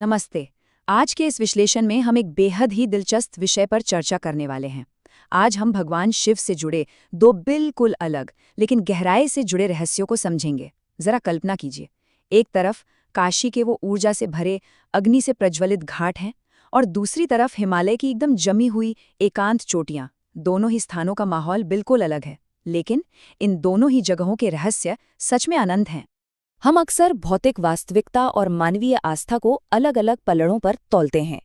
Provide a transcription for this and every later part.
नमस्ते। आज के इस विश्लेषण में हम एक बेहद ही दिलचस्प विषय पर चर्चा करने वाले हैं। आज हम भगवान शिव से जुड़े दो बिल्कुल अलग लेकिन गहराई से जुड़े रहस्यों को समझेंगे। जरा कल्पना कीजिए, एक तरफ काशी के वो ऊर्जा से भरे अग्नि से प्रज्वलित घाट हैं और दूसरी तरफ हिमालय की एकदम जमी हुई एकांत चोटियां। दोनों ही स्थानों का माहौल बिल्कुल अलग है, लेकिन इन दोनों ही जगहों के रहस्य सच में अनंत हैं। हम अक्सर भौतिक वास्तविकता और मानवीय आस्था को अलग अलग पलड़ों पर तौलते हैं,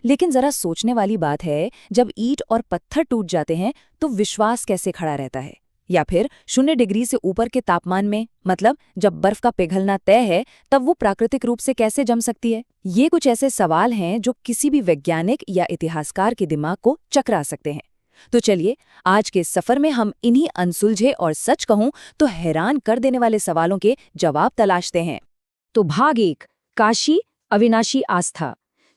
लेकिन जरा सोचने वाली बात है, जब ईंट और पत्थर टूट जाते हैं तो विश्वास कैसे खड़ा रहता है? या फिर 0 डिग्री से ऊपर के तापमान में, मतलब जब बर्फ का पिघलना तय है, तब वो प्राकृतिक रूप से कैसे जम सकती है? ये कुछ ऐसे सवाल हैं जो किसी भी वैज्ञानिक या इतिहासकार के दिमाग को चकरा सकते हैं। तो चलिए, आज के सफर में हम इन्हीं अनसुलझे और सच कहूं तो हैरान कर देने वाले सवालों के जवाब तलाशते हैं। तो भाग 1, काशी, अविनाशी आस्था।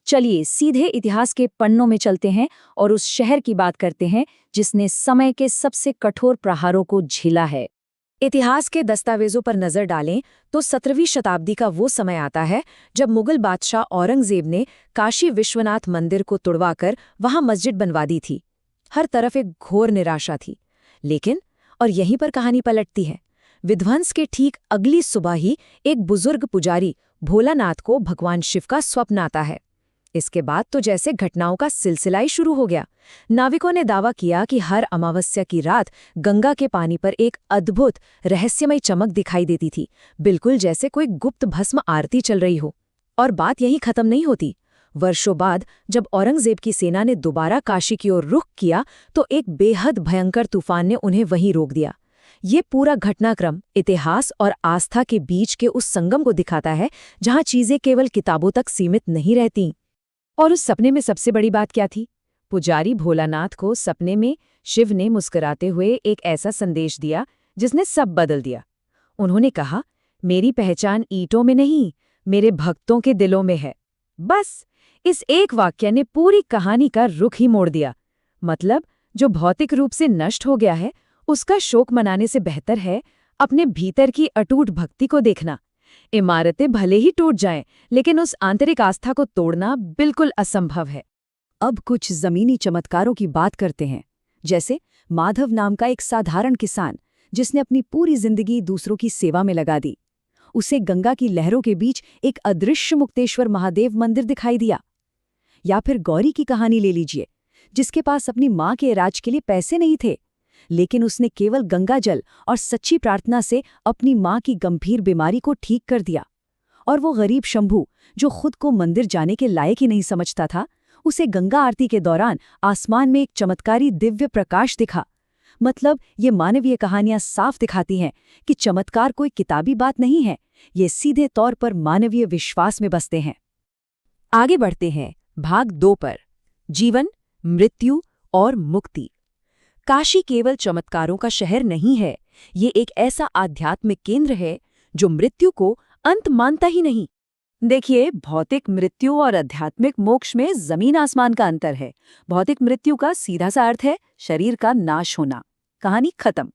चलिए सीधे इतिहास के पन्नों में चलते हैं और उस शहर की बात करते हैं जिसने समय के सबसे कठोर प्रहारों को झेला है। इतिहास के दस्तावेजों पर नजर डालें तो 17वीं शताब्दी का वो समय आता है जब मुगल बादशाह औरंगजेब ने काशी विश्वनाथ मंदिर को तुड़वाकर वहां मस्जिद बनवा दी थी। हर तरफ एक घोर निराशा थी, लेकिन और यहीं पर कहानी पलटती है। विध्वंस के ठीक अगली सुबह ही एक बुजुर्ग पुजारी भोलानाथ को भगवान शिव का स्वप्न आता है। इसके बाद तो जैसे घटनाओं का सिलसिला ही शुरू हो गया। नाविकों ने दावा किया कि हर अमावस्या की रात गंगा के पानी पर एक अद्भुत रहस्यमय चमक दिखाई देती थी, बिल्कुल जैसे कोई गुप्त भस्म आरती चल रही हो। और बात यहीं खत्म नहीं होती। वर्षों बाद जब औरंगजेब की सेना ने दोबारा काशी की ओर रुख किया तो एक बेहद भयंकर तूफान ने उन्हें वहीं रोक दिया। ये पूरा घटनाक्रम इतिहास और आस्था के बीच के उस संगम को दिखाता है जहां चीजें केवल किताबों तक सीमित नहीं रहती। और उस सपने में सबसे बड़ी बात क्या थी? पुजारी भोलानाथ को सपने में शिव ने मुस्कुराते हुए एक ऐसा संदेश दिया जिसने सब बदल दिया। उन्होंने कहा, मेरी पहचान ईंटों में नहीं, मेरे भक्तों के दिलों में है। बस इस एक वाक्य ने पूरी कहानी का रुख ही मोड़ दिया। मतलब जो भौतिक रूप से नष्ट हो गया है उसका शोक मनाने से बेहतर है अपने भीतर की अटूट भक्ति को देखना। इमारतें भले ही टूट जाएं, लेकिन उस आंतरिक आस्था को तोड़ना बिल्कुल असंभव है। अब कुछ जमीनी चमत्कारों की बात करते हैं, जैसे माधव नाम का एक साधारण किसान जिसने अपनी पूरी जिंदगी दूसरों की सेवा में लगा दी। उसे गंगा की लहरों के बीच एक अदृश्य मुक्तेश्वर महादेव मंदिर दिखाई दिया। या फिर गौरी की कहानी ले लीजिए, जिसके पास अपनी मां के इलाज के लिए पैसे नहीं थे, लेकिन उसने केवल गंगा जल और सच्ची प्रार्थना से अपनी मां की गंभीर बीमारी को ठीक कर दिया। और वो गरीब शंभू जो खुद को मंदिर जाने के लायक ही नहीं समझता था, उसे गंगा आरती के दौरान आसमान में एक चमत्कारी दिव्य प्रकाश दिखा। मतलब ये मानवीय कहानियां साफ दिखाती हैं कि चमत्कार कोई किताबी बात नहीं है, ये सीधे तौर पर मानवीय विश्वास में बसते हैं। आगे बढ़ते हैं भाग 2 पर, जीवन, मृत्यु और मुक्ति। काशी केवल चमत्कारों का शहर नहीं है, ये एक ऐसा आध्यात्मिक केंद्र है जो मृत्यु को अंत मानता ही नहीं। देखिए, भौतिक मृत्यु और आध्यात्मिक मोक्ष में जमीन आसमान का अंतर है। भौतिक मृत्यु का सीधा सा अर्थ है शरीर का नाश होना, कहानी खत्म।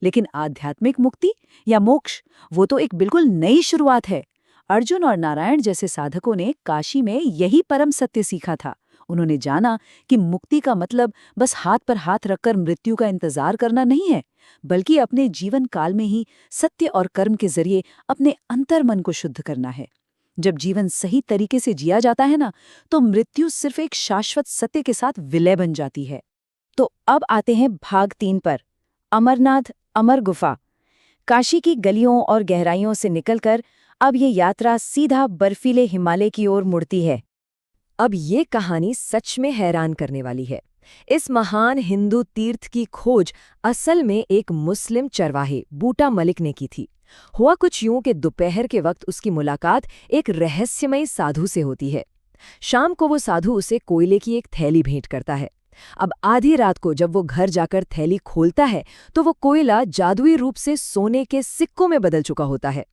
लेकिन आध्यात्मिक मुक्ति या मोक्ष, वो तो एक बिल्कुल नई शुरुआत है। अर्जुन और नारायण जैसे साधकों ने काशी में यही परम सत्य सीखा था। उन्होंने जाना कि मुक्ति का मतलब बस हाथ पर हाथ रखकर मृत्यु का इंतजार करना नहीं है, बल्कि अपने जीवन काल में ही सत्य और कर्म के जरिए अपने अंतर्मन को शुद्ध करना है। जब जीवन सही तरीके से जिया जाता है ना, तो मृत्यु सिर्फ एक शाश्वत सत्य के साथ विलय बन जाती है। तो अब आते हैं भाग 3 पर, अमरनाथ अमर गुफा। काशी की गलियों और गहराइयों से निकलकर अब ये यात्रा सीधा बर्फीले हिमालय की ओर मुड़ती है। अब ये कहानी सच में हैरान करने वाली है। इस महान हिंदू तीर्थ की खोज असल में एक मुस्लिम चरवाहे बूटा मलिक ने की थी। हुआ कुछ यूं कि दोपहर के वक्त उसकी मुलाकात एक रहस्यमयी साधु से होती है। शाम को वो साधु उसे कोयले की एक थैली भेंट करता है। अब आधी रात को जब वो घर जाकर थैली खोलता है तो वो कोयला जादुई रूप से सोने के सिक्कों में बदल चुका होता है।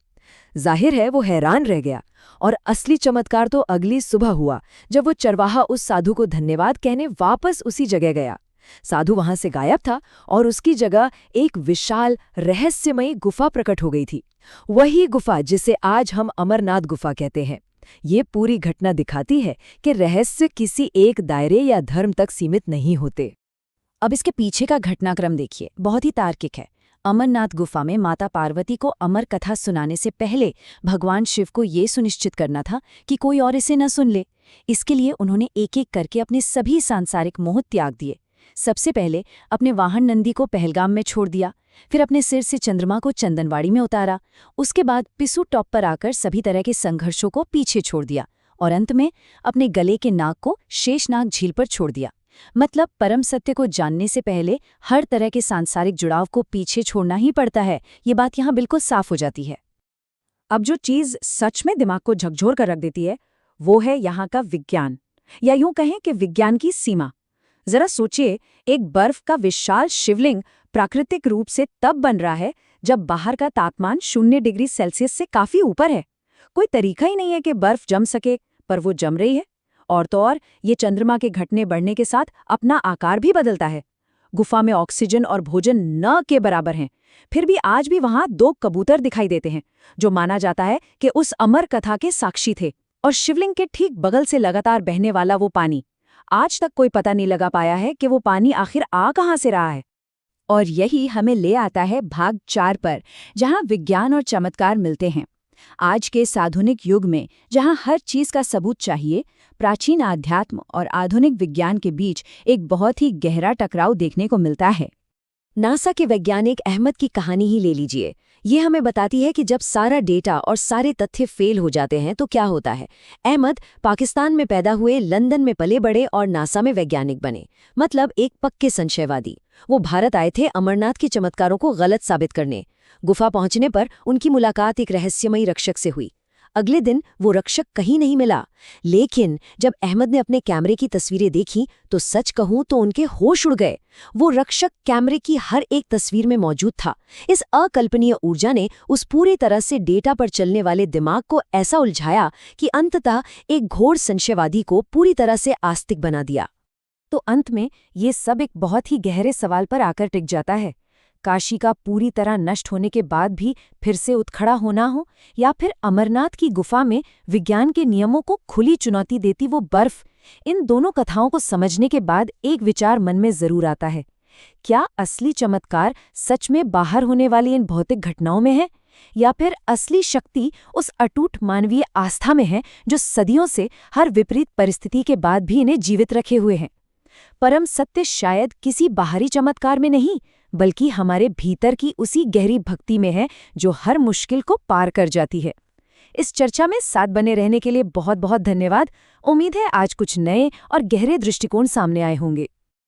जाहिर है वो हैरान रह गया। और असली चमत्कार तो अगली सुबह हुआ, जब वो चरवाहा उस साधु को धन्यवाद कहने वापस उसी जगह गया। साधु वहां से गायब था और उसकी जगह एक विशाल रहस्यमयी गुफा प्रकट हो गई थी। वही गुफा जिसे आज हम अमरनाथ गुफा कहते हैं। ये पूरी घटना दिखाती है कि रहस्य किसी एक दायरे या धर्म तक सीमित नहीं होते। अब इसके पीछे का घटनाक्रम देखिए, बहुत ही तार्किक है। अमरनाथ गुफा में माता पार्वती को अमर कथा सुनाने से पहले भगवान शिव को ये सुनिश्चित करना था कि कोई और इसे न सुन ले। इसके लिए उन्होंने एक एक करके अपने सभी सांसारिक मोह त्याग दिए। सबसे पहले अपने वाहन नंदी को पहलगाम में छोड़ दिया, फिर अपने सिर से चंद्रमा को चंदनवाड़ी में उतारा, उसके बाद पिसू टॉप पर आकर सभी तरह के संघर्षों को पीछे छोड़ दिया और अंत में अपने गले के नाग को शेषनाग झील पर छोड़ दिया। मतलब परम सत्य को जानने से पहले हर तरह के सांसारिक जुड़ाव को पीछे छोड़ना ही पड़ता है। ये बात यहाँ बिल्कुल साफ हो जाती है। अब जो चीज सच में दिमाग को झकझोर कर रख देती है वो है यहाँ का विज्ञान, या यूं कहें कि विज्ञान की सीमा। जरा सोचिए, एक बर्फ का विशाल शिवलिंग प्राकृतिक रूप से तब बन रहा है जब बाहर का तापमान 0 डिग्री सेल्सियस से काफी ऊपर है। कोई तरीका ही नहीं है कि बर्फ जम सके, पर वो जम रही है। और तो और ये चंद्रमा के घटने बढ़ने के साथ अपना आकार भी बदलता है। गुफा में ऑक्सीजन और भोजन न के बराबर हैं, फिर भी आज भी वहां 2 कबूतर दिखाई देते हैं, जो माना जाता है कि उस अमर कथा के साक्षी थे। और शिवलिंग के ठीक बगल से लगातार बहने वाला वो पानी, आज तक कोई पता नहीं लगा पाया है कि वो पानी आखिर आ कहाँ से रहा है। और यही हमें ले आता है भाग 4 पर, जहां विज्ञान और चमत्कार मिलते हैं। आज के इस आधुनिक युग में जहां हर चीज का सबूत चाहिए, प्राचीन आध्यात्म और आधुनिक विज्ञान के बीच एक बहुत ही गहरा टकराव देखने को मिलता है। नासा के वैज्ञानिक अहमद की कहानी ही ले लीजिए। ये हमें बताती है कि जब सारा डेटा और सारे तथ्य फेल हो जाते हैं तो क्या होता है। अहमद पाकिस्तान में पैदा हुए, लंदन में पले बड़े और नासा में वैज्ञानिक बने, मतलब एक पक्के संशयवादी। वो भारत आए थे अमरनाथ के चमत्कारों को गलत साबित करने। गुफा पहुंचने पर उनकी मुलाकात एक रहस्यमयी रक्षक से हुई। अगले दिन वो रक्षक कहीं नहीं मिला, लेकिन जब अहमद ने अपने कैमरे की तस्वीरें देखी तो सच कहूं तो उनके होश उड़ गए। वो रक्षक कैमरे की हर एक तस्वीर में मौजूद था। इस अकल्पनीय ऊर्जा ने उस पूरी तरह से डेटा पर चलने वाले दिमाग को ऐसा उलझाया कि अंततः एक घोर संशयवादी को पूरी तरह से आस्तिक बना दिया। तो अंत में ये सब एक बहुत ही गहरे सवाल पर आकर टिक जाता है। काशी का पूरी तरह नष्ट होने के बाद भी फिर से उतखड़ा होना हो, या फिर अमरनाथ की गुफा में विज्ञान के नियमों को खुली चुनौती देती वो बर्फ। इन दोनों कथाओं को समझने के बाद एक विचार मन में जरूर आता है, क्या असली चमत्कार सच में बाहर होने वाली इन भौतिक घटनाओं में है, या फिर असली शक्ति उस अटूट मानवीय आस्था में है जो सदियों से हर विपरीत परिस्थिति के बाद भी इन्हें जीवित रखे हुए है। परम सत्य शायद किसी बाहरी चमत्कार में नहीं, बल्कि हमारे भीतर की उसी गहरी भक्ति में है जो हर मुश्किल को पार कर जाती है। इस चर्चा में साथ बने रहने के लिए बहुत बहुत धन्यवाद। उम्मीद है आज कुछ नए और गहरे दृष्टिकोण सामने आए होंगे।